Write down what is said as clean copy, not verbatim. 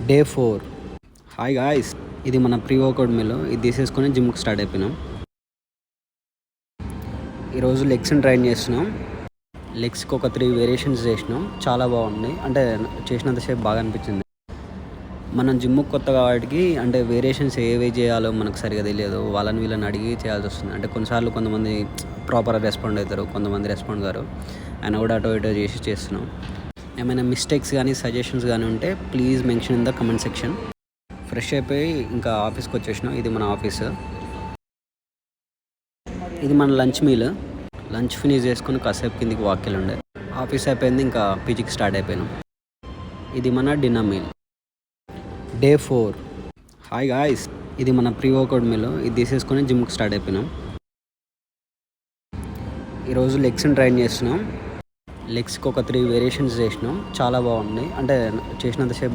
Day 4. Hi guys, ఇది మన pre workout meal. ఇది తీసేసుకొని జిమ్కి స్టార్ట్ అయిపోయినాం. ఈరోజు లెగ్స్ని ట్రైన్ చేస్తున్నాం. లెగ్స్కి ఒక 3 వేరియేషన్స్ చేసినాం. చాలా బాగుంది, అంటే చేసినంతసేపు బాగా అనిపించింది. మనం జిమ్కి కొత్త కాబట్టి అంటే వేరియేషన్స్ ఏవి చేయాలో మనకు సరిగా తెలియదు. వాళ్ళని వీళ్ళని అడిగి చేయాల్సి వస్తుంది. అంటే కొన్నిసార్లు కొంతమంది ప్రాపర్గా రెస్పాండ్ అవుతారు, కొంతమంది రెస్పాండ్ గారు. ఆయన కూడా అటో ఇటో చేసి చేస్తున్నాం. ఏమైనా మిస్టేక్స్ కానీ సజెషన్స్ కానీ ఉంటే please mention in the comment section. Fresh అయిపోయి ఇంకా ఆఫీస్కి వచ్చేసినాం. ఇది మన ఆఫీసు. ఇది మన లంచ్ మీల్. లంచ్ ఫినిష్ చేసుకొని కాసేపు కిందికి వాక్యలు ఉండే. ఆఫీస్ అయిపోయింది, ఇంకా పీజీకి స్టార్ట్ అయిపోయినాం. ఇది మన dinner meal. Day 4. Hi guys, ఇది మన ప్రీ వర్కౌట్ మీల్. ఇది తీసేసుకొని జిమ్కి స్టార్ట్ అయిపోయినాం. ఈరోజు లెగ్స్ని ట్రైన్ చేస్తున్నాం. లెగ్స్కి ఒక 3 వేరియేషన్స్ చేసినాం. చాలా బాగుంది, అంటే చేసినంతసేపు